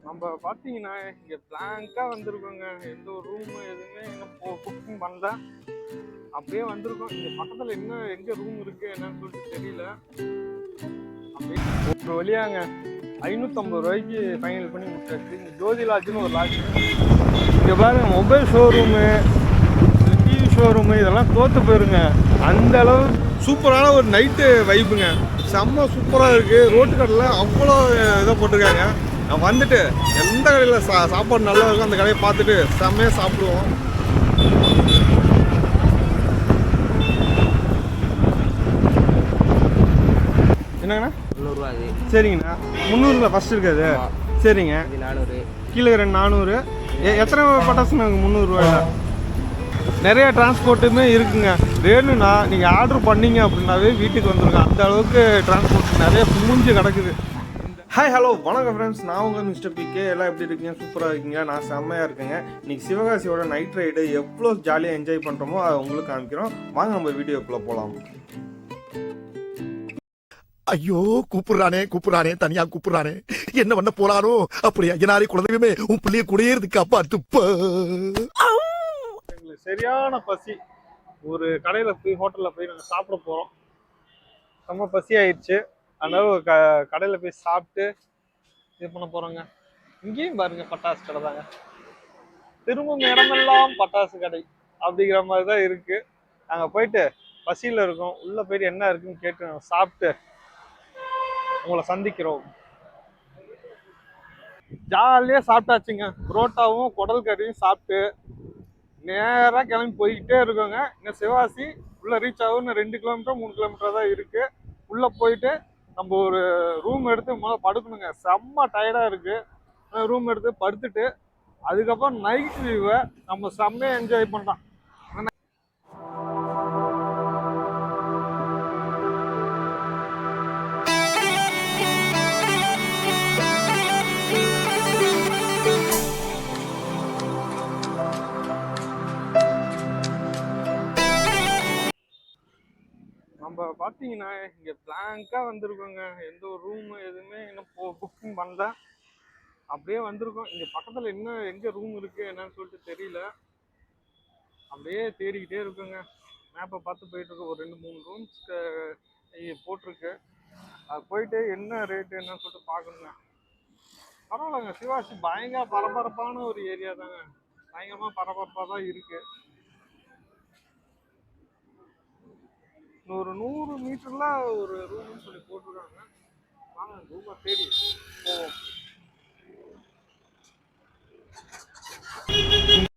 நம்ம பார்த்தீங்கன்னா இங்கே பிளாங்காக வந்திருக்கோங்க. எந்த ஒரு ரூமு எதுவுமே இன்னும் புக்கிங் பண்ணல. அப்படியே வந்திருக்கோம். இங்கே பக்கத்தில் இன்னும் எங்கே ரூம் இருக்குது என்னன்னு சொல்லிட்டு தெரியல. அப்படியே ஒரு வழியாங்க 550 ரூபாய்க்கு ஃபைனல் பண்ணி முடிச்சாச்சு. இங்கே ஜோதி லாட்ஜுன்னு ஒரு லாட்ஜ். இங்கே பாருங்க, மொபைல் ஷோரூமு, டிவி ஷோரூமு இதெல்லாம் தோற்று போயிருங்க. அந்த அளவு சூப்பரான ஒரு நைட்டு வைப்புங்க. செம்ம சூப்பராக இருக்குது. ரோட்டு கடையில் அவ்வளோ இதை போட்டிருக்காங்க. நான் வந்துட்டு எந்த கடையில் சாப்பாடு நல்லா இருக்கும் அந்த கடையை பார்த்துட்டு செம்மையாக சாப்பிடுவோம். என்னங்கண்ணா? 300 அது. சரிங்கண்ணா. 300 ஃபஸ்ட் இருக்காது. சரிங்க. 400 கீழே 400. எத்தனை பட்டாசுங்க 300 ரூபாயில? நிறைய டிரான்ஸ்போர்ட்டுமே இருக்குங்க. வேணும்னா நீங்கள் ஆர்டர் பண்ணீங்க அப்படின்னாவே வீட்டுக்கு வந்துருங்க. அந்த அளவுக்கு டிரான்ஸ்போர்ட் நிறைய மூஞ்சி கிடக்குது. ஹாய் ஹலோ வணக்கம் ஃப்ரெண்ட்ஸ், நான் உங்கள் Mr.PK. எல்லாம் எப்படி இருக்கீங்க? சூப்பராக இருக்கீங்க? நான் செம்மையாக இருக்கேங்க. இன்றைக்கி சிவகாசியோட நைட் ரைடு எவ்வளோ ஜாலியாக என்ஜாய் பண்ணுறோமோ அதை உங்களுக்கு காமிக்கிறோம். வாங்க நம்ம வீடியோக்குள்ளே போகலாம். ஐயோ, கூப்பிடுறானே தனியா கூப்பிடுறானே, என்ன பண்ண போறானோ? அப்படி ஐயனாரே குழந்தையுமே உன் பிள்ளைய கூடயே இருக்கு அப்பா துப்ப. எங்களுக்கு சரியான பசி. ஒரு கடையில் போய் ஹோட்டலில் போய் நாங்கள் சாப்பிட போகிறோம். ரொம்ப பசி ஆயிடுச்சு. அதனால ஒரு கடையில் போய் சாப்பிட்டு இது பண்ண போகிறோங்க. இங்கேயும் பாருங்க பட்டாசு கடை தாங்க. திரும்பும் இடமெல்லாம் பட்டாசு கடை அப்படிங்கிற மாதிரி தான் இருக்குது. நாங்கள் போயிட்டு பசியில் இருக்கோம். உள்ளே போயிட்டு என்ன இருக்குன்னு கேட்டு நாங்கள் சாப்பிட்டு உங்களை சந்திக்கிறோம். ஜாலியாக சாப்பிட்டாச்சுங்க. புரோட்டாவும் குடல் கறியும் சாப்பிட்டு நேராக கிளம்பி போய்கிட்டே இருக்கோங்க. இன்னும் சிவகாசி உள்ளே ரீச் ஆகும். இன்னும் 2 கிலோமீட்டர் 3 கிலோமீட்டர் தான் இருக்குது. உள்ளே போயிட்டு நம்ம ஒரு ரூம் எடுத்து முதல்ல படுக்கணுங்க. செம்ம டயர்டாக இருக்குது. ரூம் எடுத்து படுத்துட்டு அதுக்கப்புறம் நைட் வியூவை நம்ம செம்மையாக என்ஜாய் பண்ணலாம். நம்ம பார்த்தீங்கன்னா இங்கே பிளாங்காக வந்திருக்கோங்க. எந்த ஒரு ரூமு எதுவுமே இன்னும் புக்கிங் பண்ணல. அப்படியே வந்திருக்கோம். இங்கே பக்கத்தில் இன்னும் எங்கே ரூம் இருக்குது என்னன்னு சொல்லிட்டு தெரியல. அப்படியே தேடிக்கிட்டே இருக்குங்க. மேப்பை பார்த்து போயிட்டுருக்கோம். ஒரு 2-3 ரூம்ஸ் போட்டிருக்கு. அது போயிட்டு என்ன ரேட்டு என்னன்னு சொல்லிட்டு பார்க்கணுங்க. பரவாயில்லங்க, சிவாசி பயங்கர பரபரப்பான ஒரு ஏரியா தாங்க. பயங்கரமாக பரபரப்பாக தான் இருக்குது. ஒரு 100 மீட்டர்ல ஒரு ரூம்னு சொல்லி போட்டிருக்காங்க. வாங்க ரூமை தேடி போவோம்.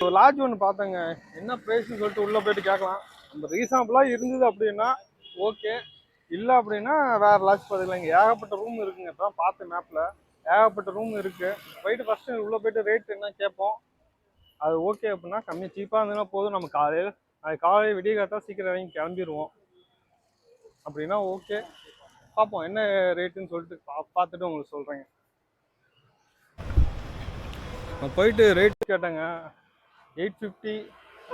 ஒரு லாட்ஜ் ஒன்று பார்த்தேங்க. என்ன ப்ரைஸ்ன்னு சொல்லிட்டு உள்ளே போயிட்டு கேட்கலாம். நம்ம ரீசனபிளாக இருந்தது அப்படின்னா ஓகே, இல்லை அப்படின்னா வேறு லாட்ஜ் பார்த்துக்கலாம். இங்கே ஏகப்பட்ட ரூம் இருக்குங்க. இப்போ தான் பார்த்து மேப்பில் ஏகப்பட்ட ரூம் இருக்குது. போயிட்டு ஃபஸ்ட்டு உள்ளே போயிட்டு ரேட் என்ன கேட்போம். அது ஓகே அப்படின்னா கம்மியாக சீப்பாக இருந்ததுன்னா போதும். நம்ம காலையில் விடிய காத்தா சீக்கிரம் இறங்கி கிளம்பிடுவோம். அப்படின்னா ஓகே, பார்ப்போம் என்ன ரேட்டுன்னு சொல்லிட்டு பார்த்துட்டு உங்களுக்கு சொல்கிறேங்க. நான் போயிட்டு ரேட் கேட்டேங்க. 850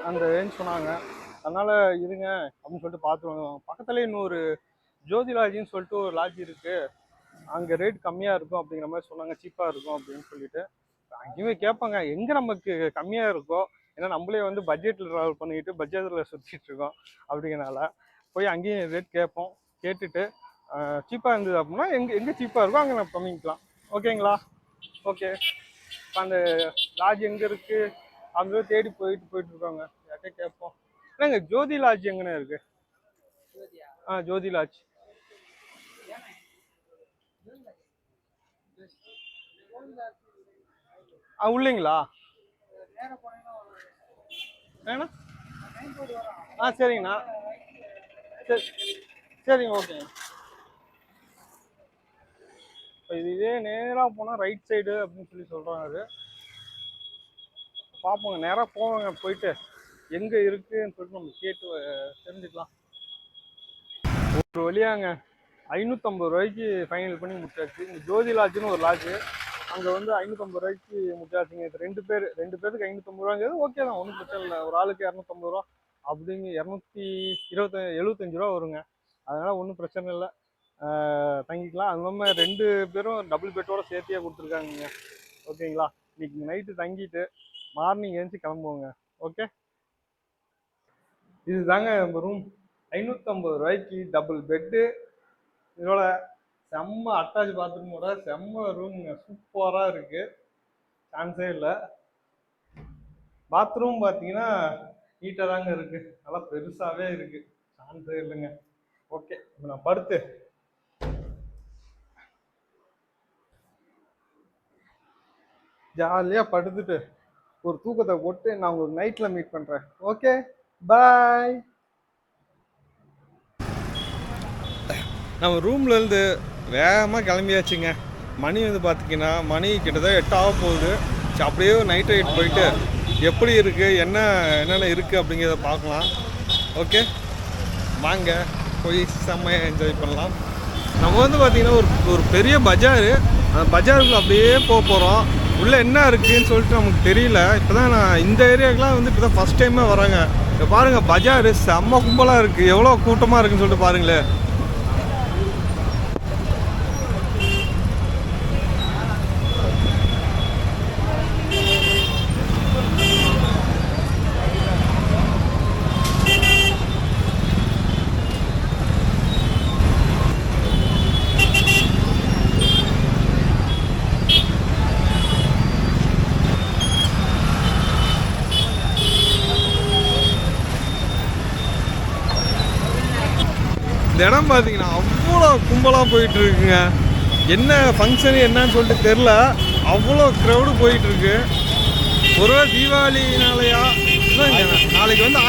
அந்த ரேஞ்ச் சொன்னாங்க. அதனால் இருங்க அப்படின்னு சொல்லிட்டு பார்த்துருவோம். பக்கத்துலேயே இன்னொரு ஜோதி லாட்ஜின்னு சொல்லிட்டு ஒரு லாட்ஜ் இருக்குது. அங்கே ரேட் கம்மியாக இருக்கும் அப்படிங்கிற மாதிரி சொன்னாங்க. சீப்பாக இருக்கும் அப்படின்னு சொல்லிட்டு அங்கேயுமே கேட்பாங்க எங்கே நமக்கு கம்மியாக இருக்கோ. ஏன்னா நம்மளே வந்து பட்ஜெட்டில் ட்ராவல் பண்ணிக்கிட்டு பட்ஜெட்டில் சுற்றிட்டு இருக்கோம். அப்படிங்கிறனால போய் அங்கேயும் ரேட் கேட்போம். கேட்டுட்டு சீப்பாக இருந்தது அப்படின்னா எங்கே சீப்பாக இருக்கோ அங்கே நம்ம பண்ணிக்கலாம். ஓகேங்களா? ஓகே. இப்போ அந்த லாட்ஜ் எங்கே இருக்குது அங்கே தேடி போயிட்டுருக்காங்க. யார்கிட்ட கேட்போம். என்னங்க ஜோதி லாட்ஜ் எங்கண்ணே இருக்குது? ஜோதி லாட்ஜ் உள்ளீங்களா? ஏண்ணா? சரிங்கண்ணா. சரிங்க, ஓகேங்க. இப்போ இதே நேராக போனால் ரைட் சைடு அப்படின்னு சொல்லி சொல்கிறாங்க. அது பார்ப்போங்க, நேராக போவாங்க. போயிட்டு எங்கே இருக்குதுன்னு சொல்லிட்டு நம்ம கேட்டு தெரிஞ்சுக்கலாம். ஒரு வழியாங்க 550 ரூபாய்க்கு ஃபைனல் பண்ணி முடிச்சாச்சு. இங்கே ஜோதி லாட்ஜுன்னு ஒரு லாட்ஜு. அங்கே வந்து 550 ரூபாய்க்கு முடிச்சாச்சுங்க. இது 2 பேருக்கு 550 ரூபாங்கிறது ஓகே தான், ஒன்றும் பிரச்சனை இல்லை. ஒரு ஆளுக்கு 250 ரூபா அப்படிங்க 275 ரூபா வருங்க. அதனால் ஒன்றும் பிரச்சனை இல்லை, தங்கிக்கலாம். அது இல்லாமல் 2 பேரும் டபுள் பெட்டோட சேர்த்தியாக கொடுத்துருக்காங்க. ஓகேங்களா? இன்னைக்கு நைட்டு தங்கிட்டு மார்னிங் எழுந்துச்சு கிளம்புவோங்க. ஓகே, இதுதாங்க நம்ம ரூம். 550 ரூபாய்க்கு டபுள் பெட்டு, இதோட செம்ம அட்டாச் பாத்ரூமோட செம்ம ரூமுங்க. சூப்பராக இருக்கு, சான்ஸே இல்லை. பாத்ரூம் பார்த்தீங்கன்னா நீட்டாக தாங்க இருக்கு, நல்லா பெருசாகவே இருக்கு, சான்ஸே இல்லைங்க. ஓகே, இப்போ நான் படுத்து ஜாலியாக படுத்துட்டு ஒரு தூக்கத்தை போட்டு நான் உங்களுக்கு நைட்டில் மீட் பண்ணுறேன். ஓகே, பாய். நம்ம ரூம்லேருந்து வேகமாக கிளம்பியாச்சுங்க. மணி வந்து பார்த்திங்கன்னா மணி கிட்டத்தட்ட 8 ஆக போகுது. சரி, அப்படியே நைட் ரைட் போயிட்டு எப்படி இருக்குது என்னென்ன இருக்குது அப்படிங்கிறத பார்க்கலாம். ஓகே, வாங்க போய் செம்மையாக என்ஜாய் பண்ணலாம். நம்ம வந்து பார்த்திங்கன்னா ஒரு பெரிய பஜாரு, அந்த பஜாருக்குள்ள அப்படியே போக போகிறோம். உள்ளே என்ன இருக்குதுன்னு சொல்லிட்டு நமக்கு தெரியல. இப்போ தான் நான் இந்த ஏரியாவுக்குலாம் வந்து இப்போ தான் ஃபஸ்ட் டைமாக வராங்க. இப்போ பாருங்கள், பஜாரு செம்ம கும்பலாக இருக்குது, எவ்வளோ கூட்டமாக இருக்குதுன்னு சொல்லிட்டு பாருங்களேன். இந்த இடம் பார்த்தீங்கன்னா அவ்வளோ கும்பலாக போயிட்டுருக்குங்க. என்ன ஃபங்க்ஷனு என்னன்னு சொல்லிட்டு தெரில, அவ்வளோ க்ரௌடு போயிட்டுருக்கு. ஒருவேளை தீபாவளினாலையா இல்லைங்க, நாளைக்கு வந்து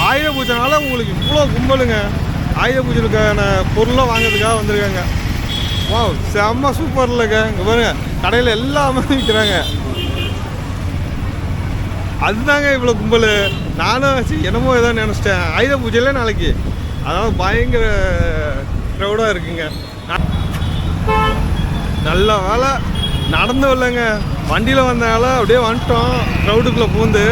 ஆயுத பூஜைனால உங்களுக்கு இவ்வளோ கும்பலுங்க. ஆயுத பூஜைக்கான பொருளாக வாங்கிறதுக்காக வந்திருக்காங்க. வா, செம்ம சூப்பர் இல்லைங்க. இங்கே பாருங்க, கடையில் எல்லாமே விற்கிறாங்க. அதுதாங்க இவ்வளோ கும்பல். நானும் என்னமோ ஏதோ நினச்சிட்டேன், ஆயுத பூஜையில் நாளைக்கு, அதனால் பயங்கர க்ரௌடாக இருக்குங்க. நல்ல வேலை நடந்து வரலைங்க, வண்டியில் வந்தனால அப்படியே வந்துட்டோம் க்ரௌடுக்குள்ளே பூந்து.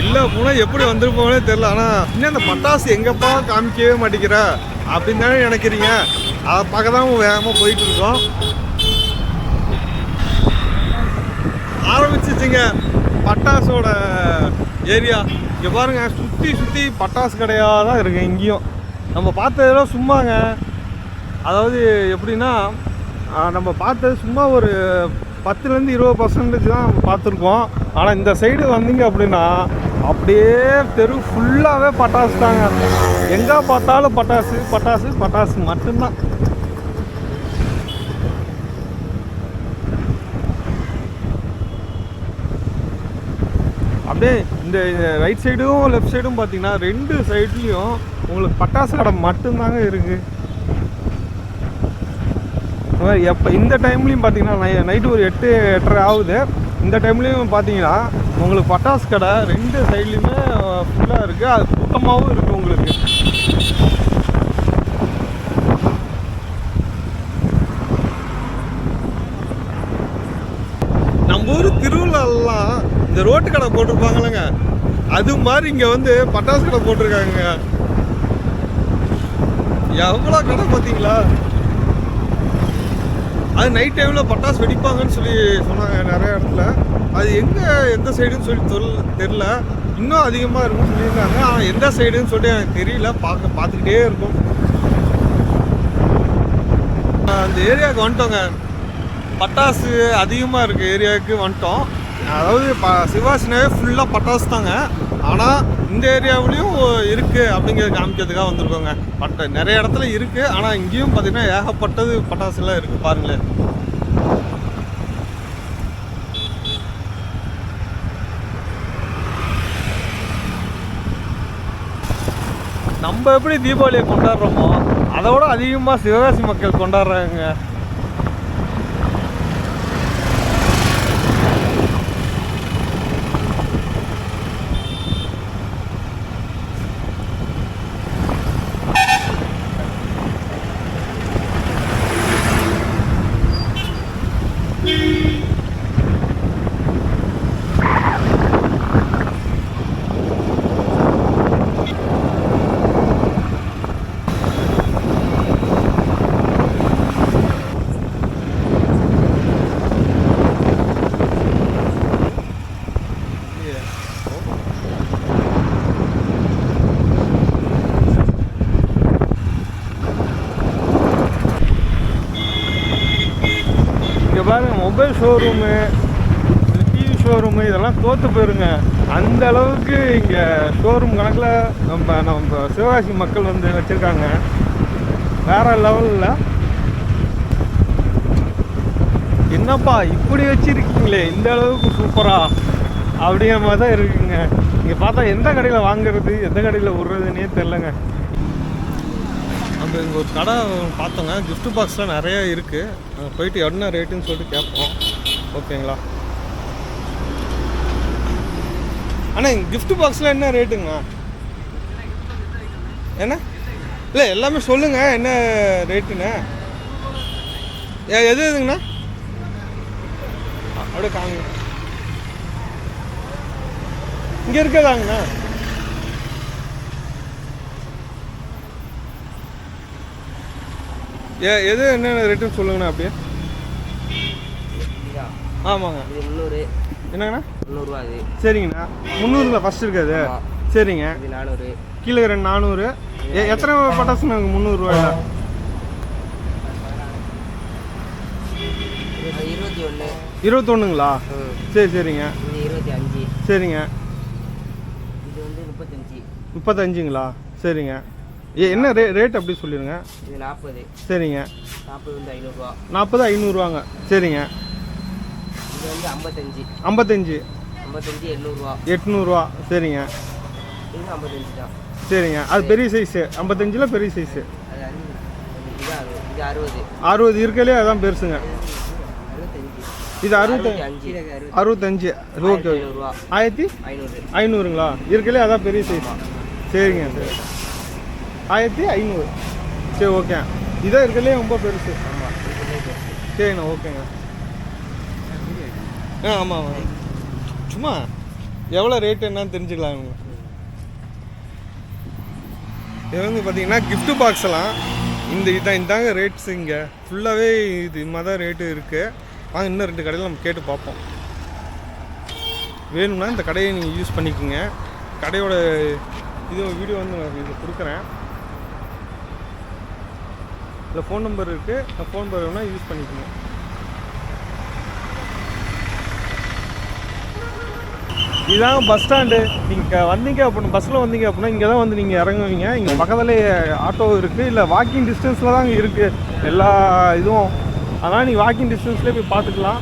இல்லை போனால் எப்படி வந்துருப்போனே தெரில. ஆனால் இன்னும் அந்த பட்டாசு எங்கேப்பா காமிக்கவே மாட்டேங்கிற அப்படின்னு தானே நினைக்கிறீங்க. அதை பார்க்க தான் வேகமாக போயிட்டுருக்கோம். ஆரம்பிச்சிச்சிங்க பட்டாசோட ஏரியா. இங்கே பாருங்கள், சுற்றி பட்டாசு கடையாக தான் இருக்குது. இங்கேயும் நம்ம பார்த்ததெல்லாம் சும்மாங்க, அதாவது எப்படின்னா நம்ம பார்த்தது சும்மா ஒரு 10-20% தான் நம்ம பார்த்துருக்கோம். ஆனால் இந்த சைடு வந்தீங்க அப்படின்னா அப்படியே தெரு ஃபுல்லாகவே பட்டாசு தாங்க. எங்கே பார்த்தாலும் பட்டாசு மட்டும்தான். அப்படியே இந்த ரைட் சைடும் லெஃப்ட் சைடும் பார்த்தீங்கன்னா 2 சைட்லேயும் உங்களுக்கு பட்டாசு கடை மட்டும்தாங்க இருக்குது. எப்போ இந்த டைம்லேயும் பார்த்தீங்கன்னா நைட்டு ஒரு 8-8:30 ஆகுது. இந்த டைம்லேயும் பார்த்தீங்கன்னா உங்களுக்கு பட்டாசு கடை 2 சைட்லேயுமே ஃபுல்லாக இருக்குது. அது கூட்டமாகவும் இருக்குது உங்களுக்கு. நம்ம ஊர் திருவிழாலாம் இந்த ரோட்டு கடை போட்டிருப்பாங்களேங்க, அது மாதிரி இங்கே வந்து பட்டாசு கடை போட்டிருக்காங்க. எவ்வளோ கடை பார்த்தீங்களா? அது நைட் டைமில் பட்டாசு வெடிப்பாங்கன்னு சொல்லி சொன்னாங்க நிறைய இடத்துல. அது எந்த சைடுன்னு சொல்லி தெரில. இன்னும் அதிகமாக இருக்கும்னு சொல்லியிருந்தாங்க. ஆனால் எந்த சைடுன்னு சொல்லிட்டு எனக்கு தெரியல. பார்த்துக்கிட்டே இருக்கும். அந்த ஏரியாவுக்கு வந்துட்டோங்க. பட்டாசு அதிகமாக இருக்குது ஏரியாவுக்கு வந்துட்டோம். அதாவது சிவாசினாவே ஃபுல்லாக பட்டாசு தாங்க. ஆனால் இந்த ஏரியாவிலையும் இருக்குது அப்படிங்கிறது காமிக்கிறதுக்காக வந்திருக்கோங்க. நிறைய இடத்துல இருக்குது. ஆனால் இங்கேயும் பார்த்திங்கன்னா ஏகப்பட்டது பட்டாசுலாம் இருக்குது பாருங்களேன். நம்ம எப்படி தீபாவளியை கொண்டாடுறோமோ அதோட அதிகமாக சிவகாசி மக்கள் கொண்டாடுறாங்க. பாருங்கள் மொபைல் ஷோரூமு, டிவி ஷோரூமு இதெல்லாம் தோற்று போயிருங்க. அந்த அளவுக்கு இங்கே ஷோரூம் கணக்கில் நம்ம சிவகாசி மக்கள் வந்து வச்சுருக்காங்க. வேறு லெவலில். என்னப்பா இப்படி வச்சுருக்கீங்களே இந்த அளவுக்கு சூப்பராக அப்படிங்கிற மாதிரி தான் இருக்குங்க. இங்கே பார்த்தா எந்த கடையில் வாங்குறது எந்த கடையில் விட்றதுன்னே தெரிலங்க. நம்ம இங்கே ஒரு கடை பார்த்தோங்க, கிஃப்ட் பாக்ஸ்லாம் நிறையா இருக்குது. அங்கே போயிட்டு என்ன ரேட்டுன்னு சொல்லிட்டு கேட்போம். ஓகேங்களா அண்ணா? கிஃப்ட் பாக்ஸில் என்ன ரேட்டுங்க? என்ன இல்லை எல்லாமே சொல்லுங்கள் என்ன ரேட்டுண்ணே. எது எதுங்கண்ணா? அப்படியே காங்க. இங்கே இருக்கதாங்கண்ணா? எது என்னென்ன ரேட்டுன்னு சொல்லுங்கண்ணா அப்படியே. ஆமாங்க. இது 300. என்னங்கண்ணா? 300 அது. சரிங்கண்ணா. 300ல ஃபஸ்ட் இருக்காது. சரிங்க. இது 400. கீழே 400. எத்தனை பட்டாசுண்ணா 300 ரூபாயில? 21ங்களா? சரி சரிங்க. 25. சரிங்க. இது வந்து 35ங்களா? சரிங்க. என்ன ரேட் அப்படி சொல்லிடுங்க. இது 40. சரிங்க. 40 வந்து 500 ரூபா. 40 500 சரிங்க. இது வந்து 55. 55 800 ரூபா. 800 ரூபா. சரிங்க. இது 55 தான். சரிங்க. அது பெரிய சைஸ். 55ல பெரிய சைஸ். இது 60. 60 இருக்கலே அதான் பெருசுங்க. இது 65. ஓகே. 1500ங்களா? இருக்கலே அதான் பெரிய சைஸ். சரிங்க. சரி 1500. சரி ஓகே. இதான் இருக்கலே ரொம்ப பெருசு. சரிண்ணா ஓகேங்க. ஆமாம் சும்மா எவ்வளோ ரேட்டு என்னன்னு தெரிஞ்சுக்கலாம். இது வந்து பார்த்தீங்கன்னா கிஃப்ட் பாக்ஸ் எல்லாம் இதாங்க ரேட்ஸ். இங்கே ஃபுல்லாகவே இது மாதிரி தான் ரேட்டு இருக்குது. வாங்க இன்னும் 2 கடையில் நம்ம கேட்டு பார்ப்போம். வேணும்னா இந்த கடையை நீங்கள் யூஸ் பண்ணிக்கோங்க. கடையோட இது வீடியோ வந்து நான் இது கொடுக்குறேன். இல்லை ஃபோன் நம்பர் இருக்குது. நான் ஃபோன் நம்பர் வேணால் யூஸ் பண்ணிக்கோங்க. இதுதாங்க பஸ் ஸ்டாண்டு. நீங்கள் வந்தீங்க அப்படின்னா பஸ்ஸில் வந்தீங்க அப்படின்னா இங்கே தான் வந்து நீங்கள் இறங்குவீங்க. இங்கே பக்கத்துலேயே ஆட்டோ இருக்குது. இல்லை வாக்கிங் டிஸ்டன்ஸில் தான் இங்கே இருக்குது எல்லா இதுவும். அதனால் நீங்கள் வாக்கிங் டிஸ்டன்ஸ்லேயே போய் பார்த்துக்கலாம்.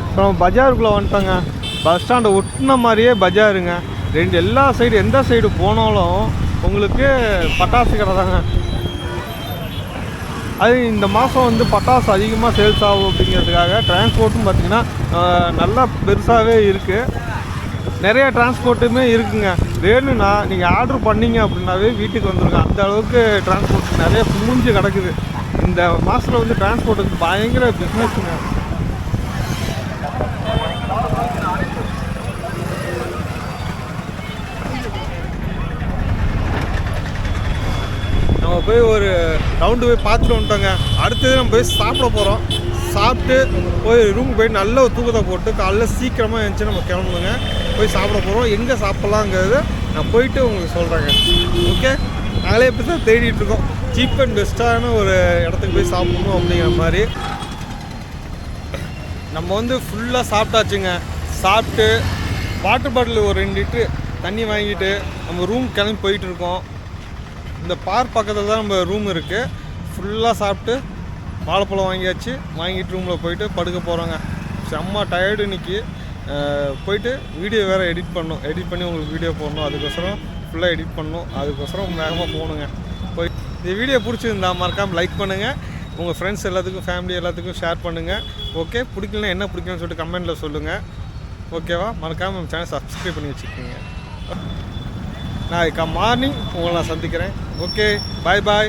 இப்போ நம்ம பஜாருக்குள்ளே வந்துட்டோங்க. பஸ் ஸ்டாண்டை ஒட்டின மாதிரியே பஜாருங்க. எல்லா சைடு எந்த சைடு போனாலும் உங்களுக்கு பட்டாசு கடை தாங்க. அது இந்த மாதம் வந்து பட்டாசு அதிகமாக சேல்ஸ் ஆகும் அப்படிங்கிறதுக்காக டிரான்ஸ்போர்ட்டும் பார்த்திங்கன்னா நல்லா பெருசாகவே இருக்குது. நிறைய டிரான்ஸ்போர்ட்டுமே இருக்குங்க. வேணும்னா நீங்கள் ஆர்டர் பண்ணிங்க அப்படின்னாவே வீட்டுக்கு வந்துருங்க. அந்த அளவுக்கு டிரான்ஸ்போர்ட் நிறைய குமிஞ்சு கிடக்குது. இந்த மாதத்தில் வந்து டிரான்ஸ்போர்ட்டுக்கு பயங்கர பிஸ்னஸுங்க. நம்ம போய் ஒரு ரவுண்டு போய் பார்த்துட்டு வந்துட்டோங்க. அடுத்தது நம்ம போய் சாப்பிட போகிறோம். சாப்பிட்டு போய் ரூமுக்கு போய் நல்ல ஒரு தூக்கத்தை போட்டு காலைல சீக்கிரமாக எழுந்துச்சு நம்ம கிளம்புங்க. போய் சாப்பிட போகிறோம். எங்கே சாப்பிட்லாங்கிறது நான் போயிட்டு உங்களுக்கு சொல்கிறேங்க. ஓகே. நாங்களே இப்படி தான் தேடிட்டுருக்கோம். சீப் அண்ட் பெஸ்ட்டான ஒரு இடத்துக்கு போய் சாப்பிட்ணும் அப்படிங்கிற மாதிரி. நம்ம வந்து ஃபுல்லாக சாப்பிட்டாச்சுங்க. சாப்பிட்டு வாட்டர் பாட்டில் ஒரு 2 லிட்ரு தண்ணி வாங்கிட்டு நம்ம ரூம் கிளம்பி போயிட்டுருக்கோம். இந்த பார்க் பக்கத்தில் தான் நம்ம ரூம் இருக்குது. ஃபுல்லாக சாப்பிட்டு வாழைப்பழம் வாங்கிட்டு ரூமில் போயிட்டு படுக்க போகிறோங்க. செம்ம டயர்டு இன்னைக்கு. போயிட்டு வீடியோ வேறு எடிட் பண்ணி உங்களுக்கு வீடியோ போடணும். அதுக்கோசரம் ஃபுல்லாக எடிட் பண்ணணும். அதுக்கோசரம் வேகமாக போகணுங்க. போய் இந்த வீடியோ பிடிச்சிருந்தா மறக்காமல் லைக் பண்ணுங்கள். உங்கள் ஃப்ரெண்ட்ஸ் எல்லாத்துக்கும் ஃபேமிலி எல்லாத்துக்கும் ஷேர் பண்ணுங்கள். ஓகே. பிடிக்கலன்னா என்ன பிடிக்கலன்னு சொல்லிட்டு கமெண்ட்டில் சொல்லுங்கள். ஓகேவா? மறக்காமல் நம்ம சேனல் சப்ஸ்கிரைப் பண்ணி வச்சுக்கோங்க. நாளைக்கு மார்னிங் உங்களை நான் சந்திக்கிறேன். ஓகே. பாய்.